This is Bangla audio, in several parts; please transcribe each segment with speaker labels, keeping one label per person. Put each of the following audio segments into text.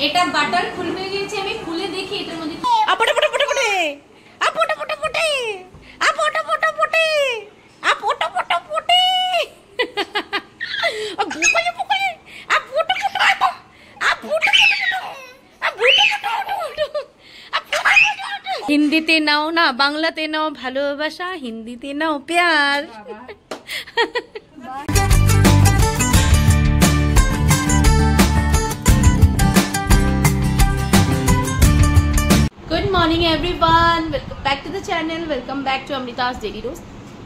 Speaker 1: এটা বাটার খুলে গিয়েছে, আমি খুলে দেখি এটার মধ্যে আপটা পটা পটা পটা আপটা পটা পটা আপটা পটা পটা আপটা পটা পটা বুকালে বুকালে আপটা পটা আপটা হিন্দিতে নাও না, বাংলাতে নাও ভালোবাসা, হিন্দিতে নাও প্যার। Good morning everyone, welcome back to the channel, welcome back to Amrita's daily রোজ।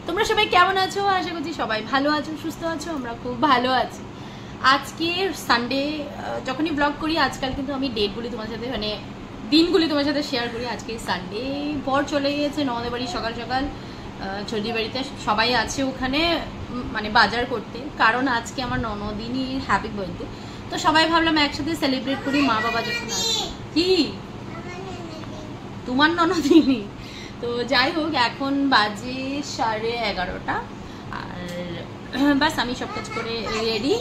Speaker 1: তোমরা সবাই কেমন আছো? আশা করছি সবাই ভালো আছো, সুস্থ আছো। আমরা খুব ভালো আছি। আজকে সানডে, যখনই ব্লগ করি আজকাল কিন্তু আমি ডেটগুলি তোমার সাথে মানে দিনগুলি তোমার সাথে শেয়ার করি। আজকে সানডে পর চলে গিয়েছে ননদের বাড়ি সকাল সকাল, ছোটির বাড়িতে সবাই আছে ওখানে মানে বাজার করতে, কারণ আজকে আমার ননদিনীর হ্যাপি বার্থডে। তো সবাই ভাবলাম একসাথে সেলিব্রেট করি, মা বাবা যখন আছে। কি তোমার ননদিনী? তো যাই হোক, এখন বাজে 11:30 আর বাস আমি সব কাজ করে রেডি।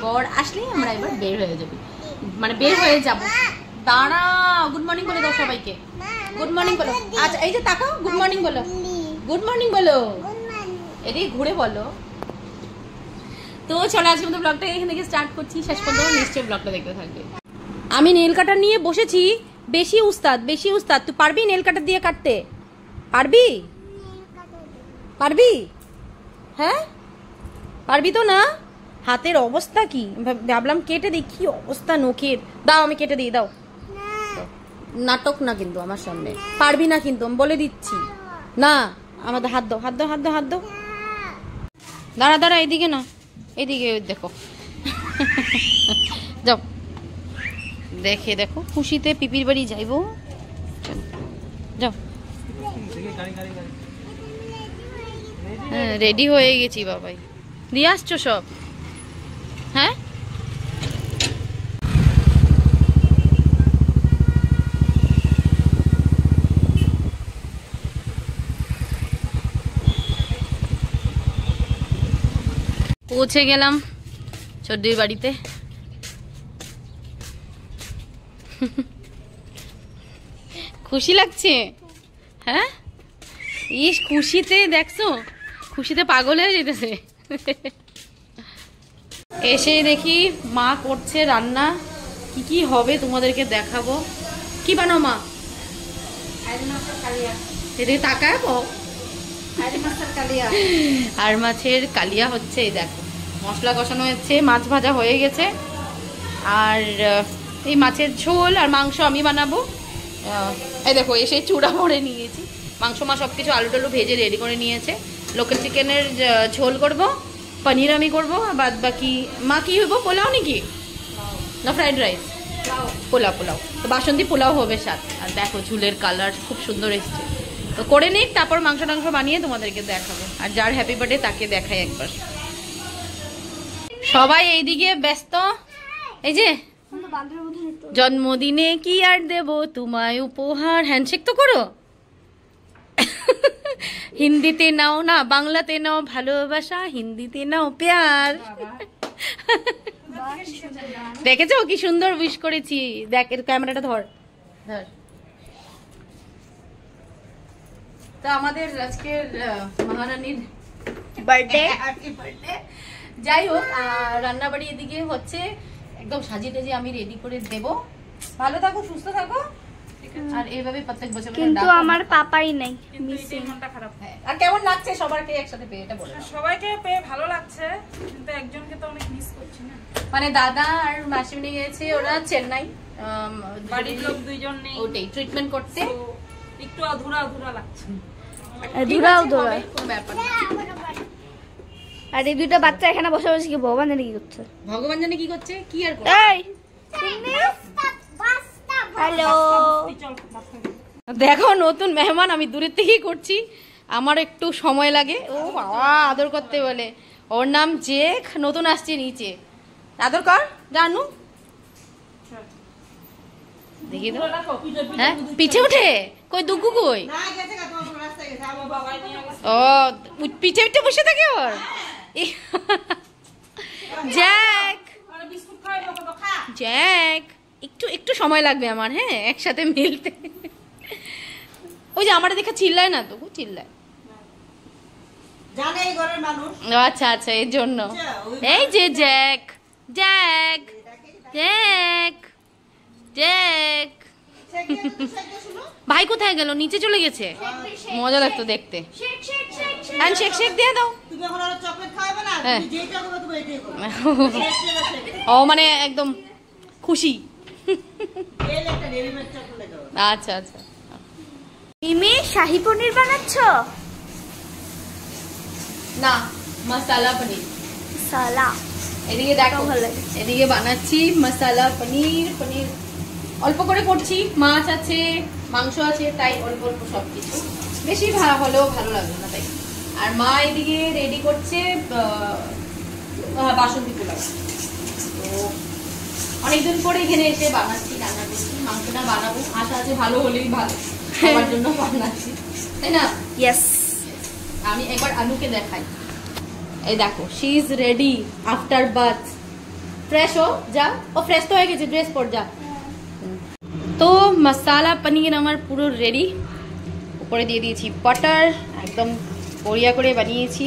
Speaker 1: পর আসলেই আমরা এবার বের হয়ে যাবি, মানে বের হয়ে যাব। দাঁড়া, গুড মর্নিং বলে দাও সবাইকে, গুড মর্নিং বলো। আচ্ছা এই যে তাকাও, গুড মর্নিং বলো, গুড মর্নিং বলো, এটাই ঘুরে বলো। তো চলো আজকে মতো ব্লগটা এখান থেকে স্টার্ট করছি, শেষ পর্যন্ত নিশ্চয়ই ব্লগটা দেখতে থাকবে। আমি নেল কাটার নিয়ে বসেছি, বেশি উস্তাদ বেশি উস্তাদ। তুই পারবি নেল কাটার দিয়ে কাটতে? পারবি? পারবি? হ্যাঁ পারবি তো না? হাতের অবস্থা কি, ভাবলাম কেটে দিই, কি অবস্থা নখের। দাও আমি কেটে দিই, দাও। নাটক না কিন্তু আমার সামনে, পারবি না কিন্তু আমি বলে দিচ্ছি। না আমাদের হাত দাও, হাত দাও, হাত দাও, হাত দাও। দাঁড়া দাঁড়া, এইদিকে না, এইদিকে দেখো। যাও, দেখে দেখো, খুশিতে পিপির বাড়ি যাইবো। যাও। হ্যাঁ রেডি হয়ে গেছি বাবাই, দিয়ে আসছো সব? হ্যাঁ পৌঁছে গেলাম ছোট্টুর বাড়িতে। খুশি লাগছে? হ্যাঁ ইস, খুশিতে দেখছো, খুশিতে পাগল হয়ে যেতেছে। এসে দেখি মা করছে রান্না, কি কি হবে তোমাদেরকে দেখাবো। কি বানাও মা? এদিকে তাকায় বউ। আর মাছের কালিয়া হচ্ছে, এই দেখো মশলা কষানো হচ্ছে, মাছ ভাজা হয়ে গেছে, আর এই মাছের ঝোল আর মাংস আমি বানাবো। এই দেখো এসে চূড়া ভরে নিয়েছি, মাংস মা সব কিছু আলু টালু ভেজে রেডি করে নিয়েছে। লোকাল চিকেনের ঝোল করব, পনির আমি করবো, বাদ বাকি মা কি হইব, পোলাও নাকি না ফ্রাইড রাইস? পোলাও, পোলাও তো বাসন্তী পোলাও হবে সাথ। আর দেখো ঝুলের কালার খুব সুন্দর এসছে, তো করে নিক, তারপর মাংস টাংস বানিয়ে তোমাদেরকে দেখাবো। আর যার হ্যাপি বার্থডে তাকে দেখাই একবার। সবাই এইদিকে ব্যস্ত। এই যে জন্মদিনে কি আর দেব তোমায় উপহার, হ্যান্ডশেক তো করো। হিন্দিতে নাও না, বাংলাতে নাও ভালোবাসা, হিন্দিতে নাও প্যার। দেখেছো কি সুন্দর উইশ করেছি? দেখ ক্যামেরাটা ধর ধর। তো আমাদের আজকের মহারানীর বার্থডে, হ্যাপি বার্থডে। যাই হোক, রান্না বাড়ি এদিকে হচ্ছে, একদম সাজিয়ে টাজিয়ে আমি রেডি করে দেব। ভালো থাকো, সুস্থ থাকো, আর এইভাবে প্রত্যেক বছর কিন্তু আমার পাপাই নাই, মনটা খারাপ। হ্যাঁ, আর কেমন লাগছে সবাইকে একসাথে পেয়ে? এটা বলো। সবাইকে পেয়ে ভালো লাগছে, কিন্তু একজনকে তো অনেক মিস করছি না। মানে দাদা আর মাসিমণি গেছে ওরা চেন্নাই, বাড়ির লোক দুইজন নেই, ওটাই ট্রিটমেন্ট করতে, একটু অধুরা অধুরা লাগছে। অধুরা অধুরা কোনো ব্যাপার না।
Speaker 2: আর এই দুইটা বাচ্চা এখানে বসে বসে কি ভগবান জানে কি করছে,
Speaker 1: ভগবান জানে কি করছে, কি আর করছে।
Speaker 2: এই হ্যালো,
Speaker 1: দেখো নতুন মেহমান, আমি দূরের থেকেই করছি, আমার একটু সময় লাগে। ও বাবা আদর করতে বলে, ওর নাম জেক, নতুন আসছে নিচে, আদর কর জানু। দেখি তো, হ্যাঁ পিছে উঠে কই দুগু কই? ও পিছে পিছে বসে থাকে ওর। জ্যাক জ্যাক একটু একটু সময় লাগবে আমার, হ্যাঁ, একসাথে মিলতে। ওই যে আমার দেখে চিল্লায় না, তবু চিল্লায়।
Speaker 3: জানে এই ঘরের মানুষ।
Speaker 1: আচ্ছা আচ্ছা, এর জন্য। এই যে জ্যাক জ্যাক জ্যাক জ্যাক। ভাই কোথায় গেল? নিচে চলে গেছে। মজা লাগতো দেখতে। হ্যাঁ, শেক শেক দিয়ে দাও।
Speaker 3: তুমি এখন আর চকলেট খাওয়াবে না,
Speaker 1: হ্যাঁ।
Speaker 3: তুমি যেটা করবে তুমি এটাই করবে।
Speaker 1: ও মানে একদম খুশি।
Speaker 3: এই একটা রেডিমেড চকলেট দাও।
Speaker 1: আচ্ছা আচ্ছা।
Speaker 2: মিমি শাহী পনির বানাচ্ছ?
Speaker 1: না, মশলা পনির।
Speaker 2: সালা
Speaker 1: এদিকে দেখো,
Speaker 2: ভালো লাগে।
Speaker 1: এদিকে বানাচ্ছি মশলা পনির। পনির অল্প করে করছি, মাছ আছে, মাংস আছে, তাই অল্প অল্প সবকিছু, বেশি হলেও ভালো লাগবে না তাই। আর মা এদিকে রেডি করছে বাসন্তী পোলাও। তো অনেকদিন পরে এখানে এসে বানাচ্ছি, রান্না করছি। মাংসটা বানাবো, আশা আছে ভালো হলেই ভালো, সবার জন্য বানাচ্ছি, তাই না?
Speaker 2: ইয়েস।
Speaker 1: আমি একবার আলুকে দেখাই। এই দেখো, she is ready after bath. Fresh হো, যা। ও ফ্রেশ তো হয়ে গেছে, ড্রেস পর যা। তো মশলা পনির আমার পুরো রেডি। উপরে দিয়ে দিয়েছি বাটার, একদম পরিয়া করে বানিয়েছি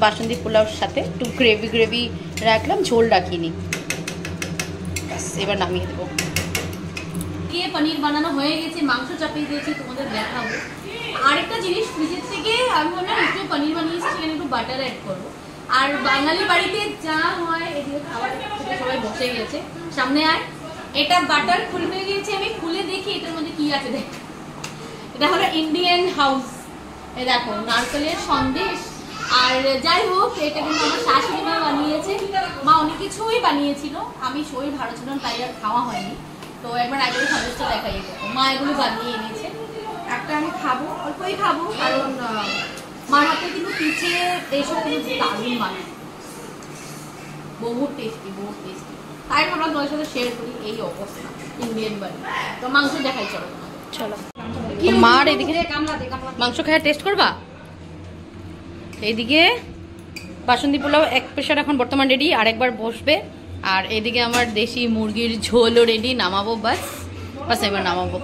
Speaker 1: বাসন্তী পোলাওর সাথে। একটু গ্রেভি গ্রেভি রাখলাম, ঝোল রাখিনি। ব্যাস, এবার নামিয়ে দেবো। গিয়ে পনির বানানো হয়ে গেছে, মাংস চাপিয়ে দিয়েছি, তোমাদের দেখাবো। আরেকটা জিনিস, ফ্রিজের থেকে আমি ভাবলাম একটু পনির বানিয়েছি, সেখানে একটু বাটার অ্যাড করবো। আর বাঙালি বাড়িতে যা হয়, এদিকে খাবার সবাই বসে গেছে, সামনে আয়। এটা বাটার খুলে গিয়েছে, আমি খুলে দেখি এটার মধ্যে কি আছে দেখ। এটা হলো ইন্ডিয়ান হাউস। এই দেখো, নারকেলের সন্দেশ। আর যাই হোক, এটা কিন্তু আমার শাশুড়ি মা বানিয়েছে। মা অনেক কিছুই বানিয়েছিল, আমি শরীর ভালো ছিল না তাই আর খাওয়া হয়নি। তো একবার আগে সন্দেশটা দেখাই, মা এগুলো বানিয়ে এনেছে। একটা আমি খাবো, অল্পই খাবো, কারণ মার হাতে কিন্তু পিঠে এইসব কিন্তু দারুণ বানায়, বহুত টেস্টি, বহুত টেস্টি। তাই আমরা তোমার সাথে শেয়ার করি এই অবস্থা ইন্ডিয়ান বাড়ি। তো মাংস দেখাই, চলো চলো। মার এদিকে মাংস খাওয়ার টেস্ট করবা। এইদিকে বাসন্তী পোলাও এক প্রেশার এখন বর্তমান রেডি, আর একবার বসবে। আর এদিকে আমার দেশি মুরগির ঝোলও রেডি, নামাবো বাস বাস, এবার নামাবো।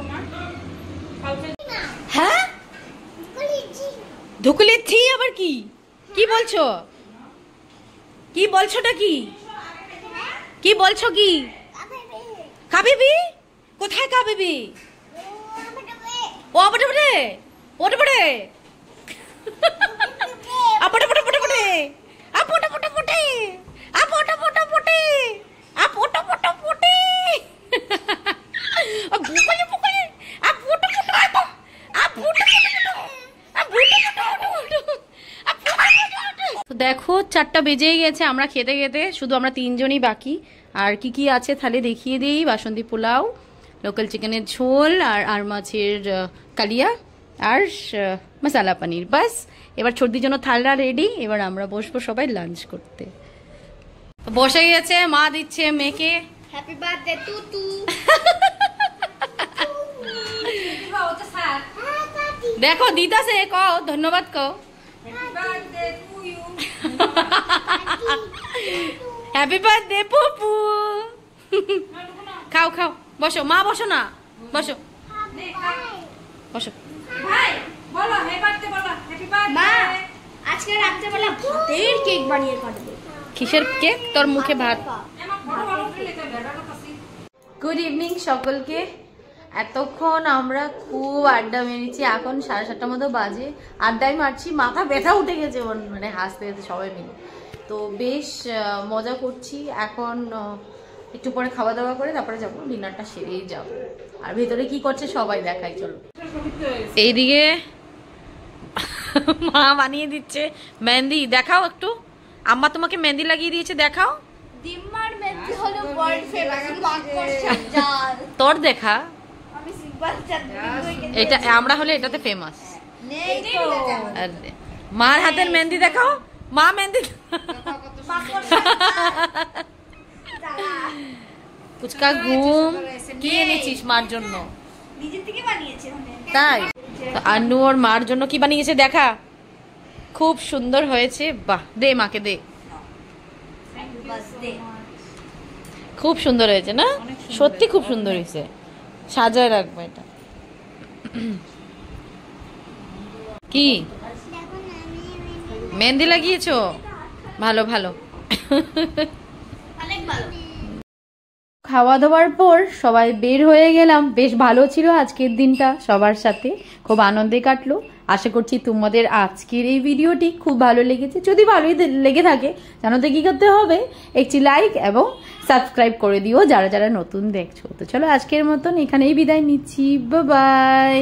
Speaker 1: হ্যাঁ, ধুকলি থি আবার কি কি বলছো? কি বলছোটা কি? কি বলছো কি? কাবিবি? কোথায় কাবিবি? ও বটে বটে, ওটে বটে, আপটে বটে বটে বটে, আপটে বটে বটে, আপটে বটে বটে, আপটে বটে বটে, বুকলে বুকলে, আপটে বটে, আপটে বটে। তো দেখো, 4টা বেজেই গেছে, আমরা খেতে খেতে শুধু আমরা 3জনই বাকি। আর কি কি আছে তাহলে দেখিয়ে দিই। বাসন্তী পোলাও, লোকাল চিকেনের ঝোল, আর মাছের কালিয়া, আর মশলা পনির। বাস, এবার ছোটদির জন্য থালা রেডি। এবার আমরা বসবো সবাই লাঞ্চ করতে। বসে গেছে, মা দিচ্ছে মেয়েকে
Speaker 2: হ্যাপি বার্থডে টু টু।
Speaker 1: দেখো দিদাসে, কও ধন্যবাদ, কও হ্যাপি বার্থডে পুপু। খাও খাও, বসো মা, বসো না, বসো বসো।
Speaker 2: মা আজকে রাত্রেবেলা ভাতের কেক বানিয়ে কাটবে।
Speaker 1: কিসের কেক? তোর মুখে ভাত। গুড ইভিনিং সকলকে। এতক্ষণ আমরা খুব আড্ডা মেরেছি, এখন 7:30টার মতো বাজে, আড্ডায় মারছি, মাথা ব্যথা উঠে গেছে মানে হাসতে হাসতে সবাই মিলে। তো বেশ মজা করছি। এখন একটু পরে খাওয়া দাওয়া করে তারপরে যাবো, ডিনারটা সেরেই যাবো। আর ভেতরে কি করছে সবাই দেখাই, চলো। এইদিকে মা বানিয়ে দিচ্ছে মেহেন্দি, দেখাও একটু। আম্মা তোমাকে মেহেন্দি লাগিয়ে দিয়েছে, দেখাও।
Speaker 2: দিম্মার মেহেন্দি হলো ওয়ার্ল্ড ফেমাস, মাকড়সা জাল।
Speaker 1: তোর দেখা,
Speaker 2: আমি সিম্পল চাঁদ।
Speaker 1: এটা আমরা হলে এটাতে ফেমাস।
Speaker 2: নেই তো
Speaker 1: মার হাতের মেহেন্দি দেখাও, মা মেহেন্দি।
Speaker 2: মাকড়সা জাল।
Speaker 1: ফুচকা, ঘুম। কি এনেছিস মার জন্য?
Speaker 2: নিজে থেকে বানিয়েছে মানে।
Speaker 1: তাই? আন্নু ওর মার জন্য কি বানিয়েছে দেখা, খুব সুন্দর হয়েছে। বাহ, দে মাকে দে। খুব সুন্দর হয়েছে না? সত্যি খুব সুন্দর হয়েছে। সাজায় রাখবো এটা। কি মেহেন্দি লাগিয়েছো? ভালো ভালো। খাওয়া দাওয়ার পর সবাই বের হয়ে গেলাম। বেশ ভালো ছিল আজকের দিনটা, সবার সাথে খুব আনন্দে কাটলো। আশা করছি তোমাদের আজকের এই ভিডিওটি খুব ভালো লেগেছে। যদি ভালোই লেগে থাকে জানোতে কি করতে হবে, একটি লাইক এবং সাবস্ক্রাইব করে দিও যারা যারা নতুন দেখছো। তো চলো আজকের মতন এখানেই বিদায় নিচ্ছি। Bye bye.